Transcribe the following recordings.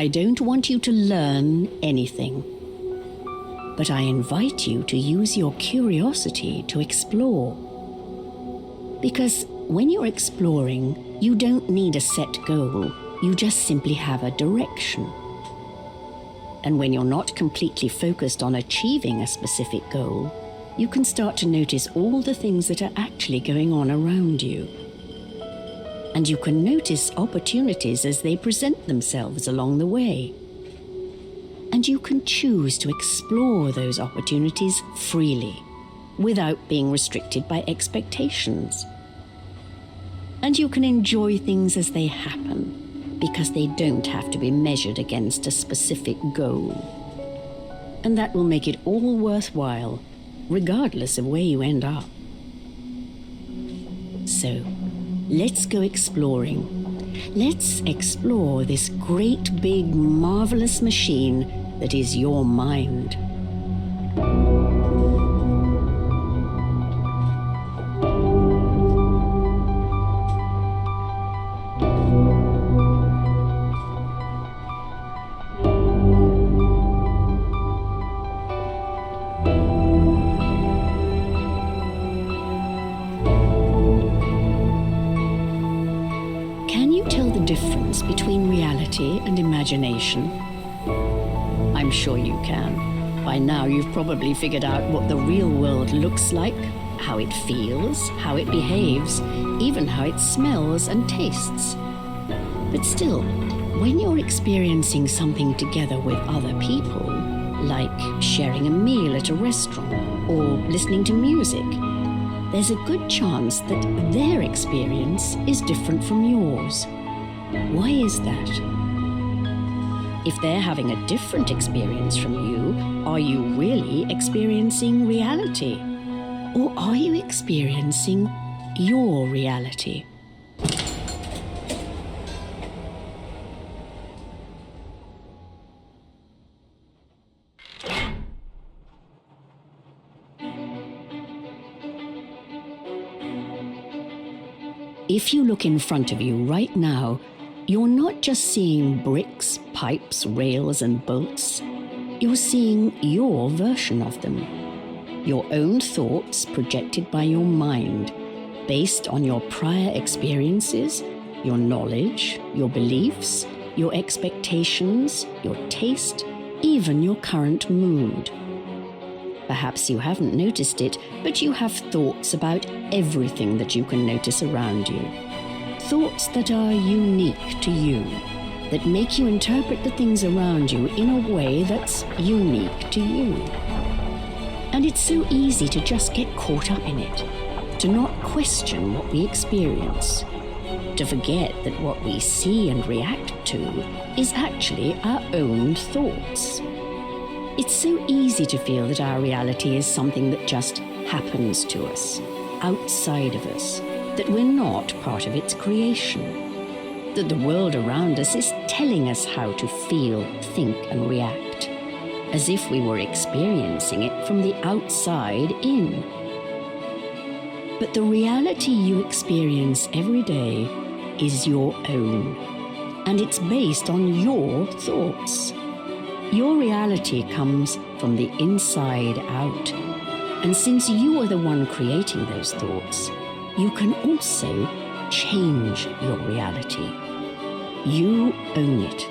I don't want you to learn anything, but I invite you to use your curiosity to explore. Because when you're exploring, you don't need a set goal, you just simply have a direction. And when you're not completely focused on achieving a specific goal, you can start to notice all the things that are actually going on around you. And you can notice opportunities as they present themselves along the way. And you can choose to explore those opportunities freely, without being restricted by expectations. And you can enjoy things as they happen, because they don't have to be measured against a specific goal. And that will make it all worthwhile, regardless of where you end up. So, let's go exploring. Let's explore this great big marvelous machine that is your mind. Difference between reality and imagination? I'm sure you can. By now you've probably figured out what the real world looks like, how it feels, how it behaves, even how it smells and tastes. But still, when you're experiencing something together with other people, like sharing a meal at a restaurant or listening to music, there's a good chance that their experience is different from yours. Why is that? If they're having a different experience from you, are you really experiencing reality? Or are you experiencing your reality? If you look in front of you right now, you're not just seeing bricks, pipes, rails, and bolts. You're seeing your version of them. Your own thoughts projected by your mind, based on your prior experiences, your knowledge, your beliefs, your expectations, your taste, even your current mood. Perhaps you haven't noticed it, but you have thoughts about everything that you can notice around you. Thoughts that are unique to you, that make you interpret the things around you in a way that's unique to you. And it's so easy to just get caught up in it, to not question what we experience, to forget that what we see and react to is actually our own thoughts. It's so easy to feel that our reality is something that just happens to us, outside of us, that we're not part of its creation, that the world around us is telling us how to feel, think, and react, as if we were experiencing it from the outside in. But the reality you experience every day is your own, and it's based on your thoughts. Your reality comes from the inside out, and since you are the one creating those thoughts, you can also change your reality. You own it,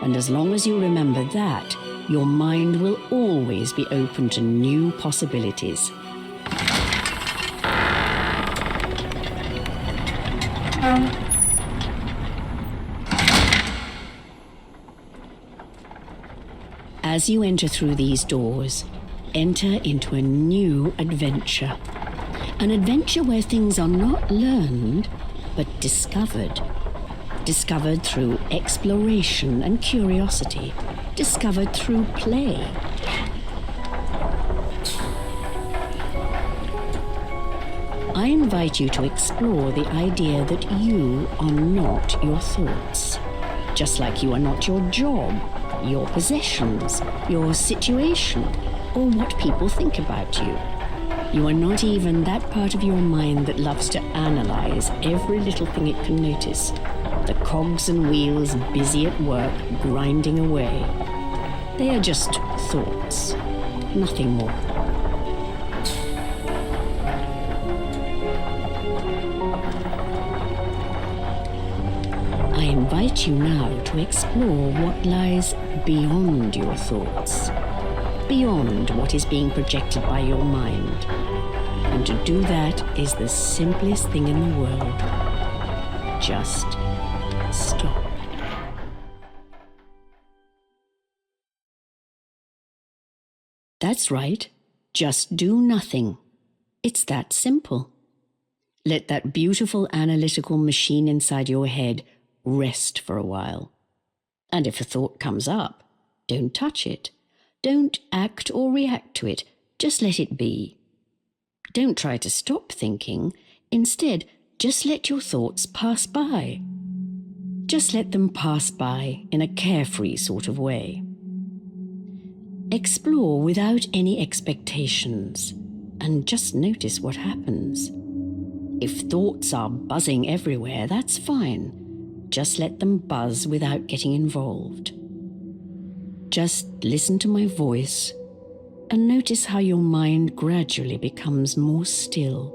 and as long as you remember that, your mind will always be open to new possibilities. As you enter through these doors, enter into a new adventure. An adventure where things are not learned, but discovered. Discovered through exploration and curiosity. Discovered through play. I invite you to explore the idea that you are not your thoughts. Just like you are not your job, your possessions, your situation, or what people think about you. You are not even that part of your mind that loves to analyze every little thing it can notice. The cogs and wheels busy at work, grinding away. They are just thoughts, nothing more. I invite you now to explore what lies beyond your thoughts, beyond what is being projected by your mind. And to do that is the simplest thing in the world. Just stop. That's right. Just do nothing. It's that simple. Let that beautiful analytical machine inside your head rest for a while. And if a thought comes up, don't touch it. Don't act or react to it. Just let it be. Don't try to stop thinking. Instead, just let your thoughts pass by. Just let them pass by in a carefree sort of way. Explore without any expectations and just notice what happens. If thoughts are buzzing everywhere, that's fine. Just let them buzz without getting involved. Just listen to my voice and notice how your mind gradually becomes more still.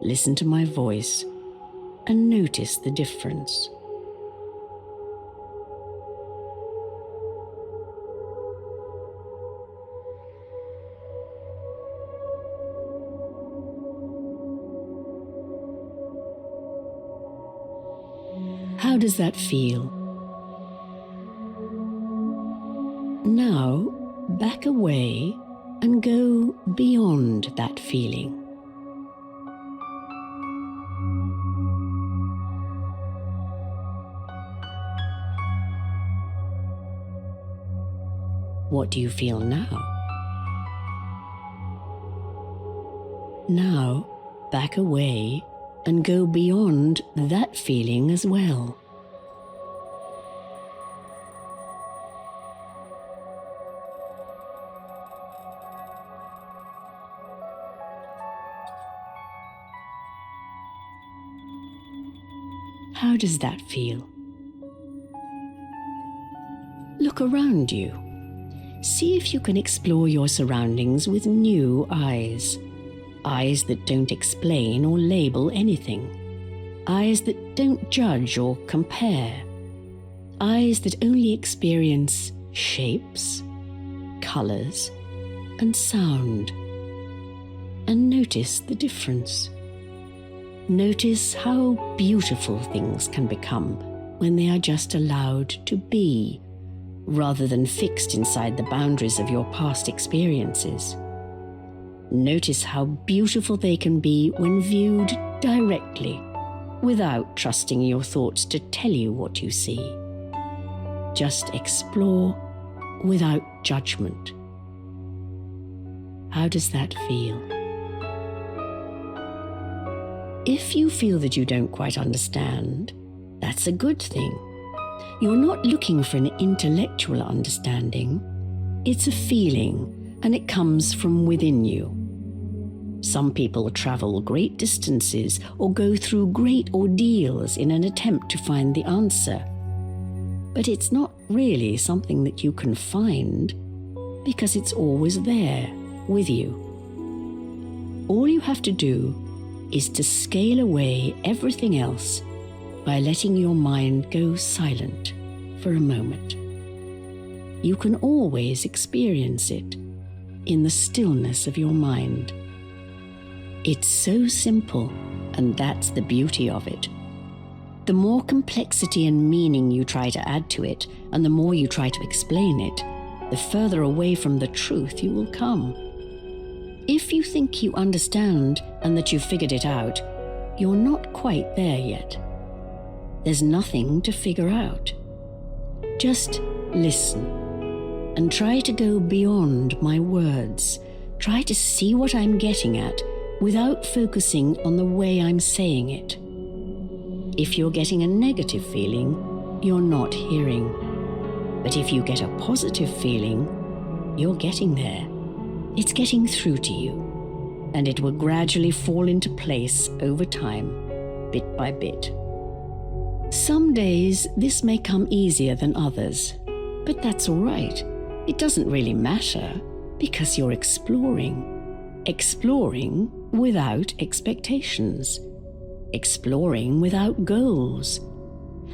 Listen to my voice and notice the difference. How does that feel? Now, back away and go beyond that feeling. What do you feel now? Now, back away and go beyond that feeling as well. How does that feel? Look around you. See if you can explore your surroundings with new eyes. Eyes that don't explain or label anything. Eyes that don't judge or compare. Eyes that only experience shapes, colors, and sound. And notice the difference. Notice how beautiful things can become when they are just allowed to be, rather than fixed inside the boundaries of your past experiences. Notice how beautiful they can be when viewed directly, without trusting your thoughts to tell you what you see. Just explore without judgment. How does that feel? If you feel that you don't quite understand, that's a good thing. You're not looking for an intellectual understanding. It's a feeling, and it comes from within you. Some people travel great distances or go through great ordeals in an attempt to find the answer. But it's not really something that you can find, because it's always there with you. All you have to do is to scale away everything else by letting your mind go silent for a moment. You can always experience it in the stillness of your mind. It's so simple, and that's the beauty of it. The more complexity and meaning you try to add to it, and the more you try to explain it, the further away from the truth you will come. If you think you understand and that you've figured it out, you're not quite there yet. There's nothing to figure out. Just listen and try to go beyond my words. Try to see what I'm getting at without focusing on the way I'm saying it. If you're getting a negative feeling, you're not hearing. But if you get a positive feeling, you're getting there. It's getting through to you. and it will gradually fall into place over time, bit by bit. Some days this may come easier than others, but that's all right. It doesn't really matter because you're exploring. Exploring without expectations. Exploring without goals.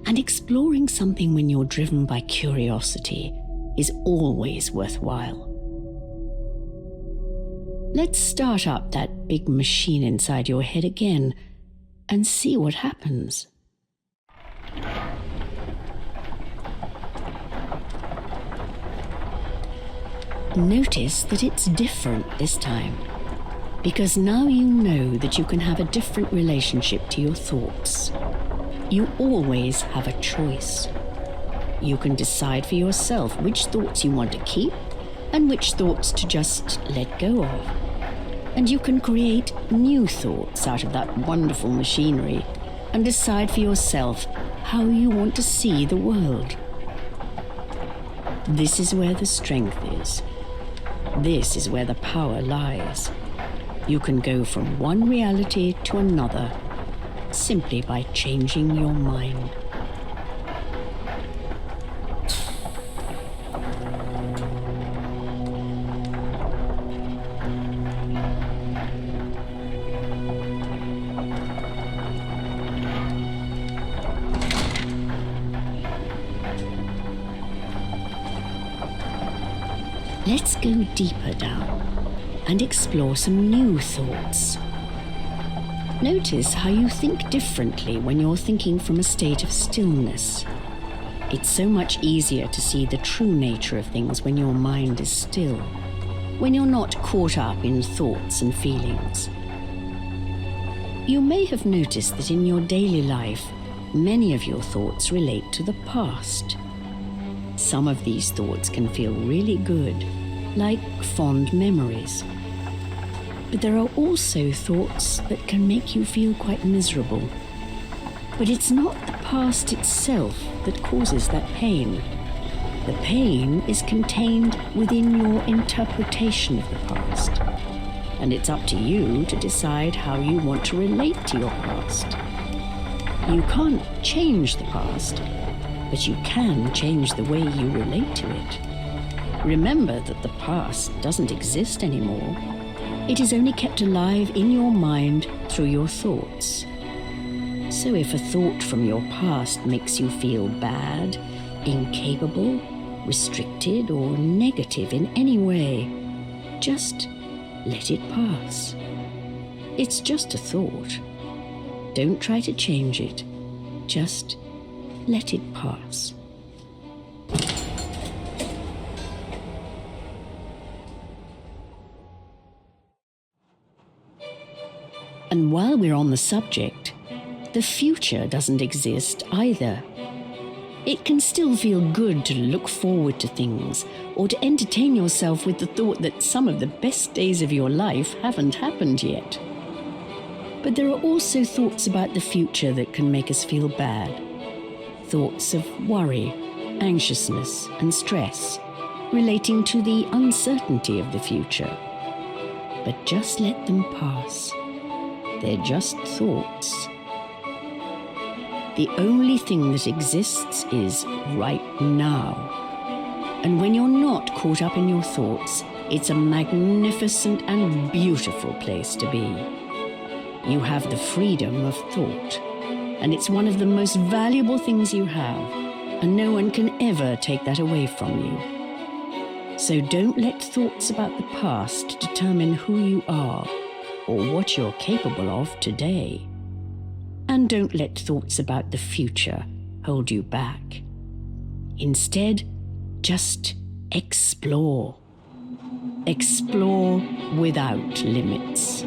And exploring something when you're driven by curiosity is always worthwhile. Let's start up that big machine inside your head again and see what happens. Notice that it's different this time, because now you know that you can have a different relationship to your thoughts. You always have a choice. You can decide for yourself which thoughts you want to keep and which thoughts to just let go of. And you can create new thoughts out of that wonderful machinery and decide for yourself how you want to see the world. This is where the strength is. This is where the power lies. You can go from one reality to another simply by changing your mind. Let's go deeper down and explore some new thoughts. Notice how you think differently when you're thinking from a state of stillness. It's so much easier to see the true nature of things when your mind is still, when you're not caught up in thoughts and feelings. You may have noticed that in your daily life, many of your thoughts relate to the past. Some of these thoughts can feel really good, like fond memories. But there are also thoughts that can make you feel quite miserable. But it's not the past itself that causes that pain. The pain is contained within your interpretation of the past. And it's up to you to decide how you want to relate to your past. You can't change the past, but you can change the way you relate to it. Remember that the past doesn't exist anymore. It is only kept alive in your mind through your thoughts. So if a thought from your past makes you feel bad, incapable, restricted, or negative in any way, just let it pass. It's just a thought. Don't try to change it. Just let it pass. And while we're on the subject, the future doesn't exist either. It can still feel good to look forward to things or to entertain yourself with the thought that some of the best days of your life haven't happened yet. But there are also thoughts about the future that can make us feel bad. Thoughts of worry, anxiousness, and stress relating to the uncertainty of the future. But just let them pass. They're just thoughts. The only thing that exists is right now. And when you're not caught up in your thoughts, it's a magnificent and beautiful place to be. You have the freedom of thought, and it's one of the most valuable things you have, and no one can ever take that away from you. So don't let thoughts about the past determine who you are or what you're capable of today. And don't let thoughts about the future hold you back. Instead, just explore. Explore without limits.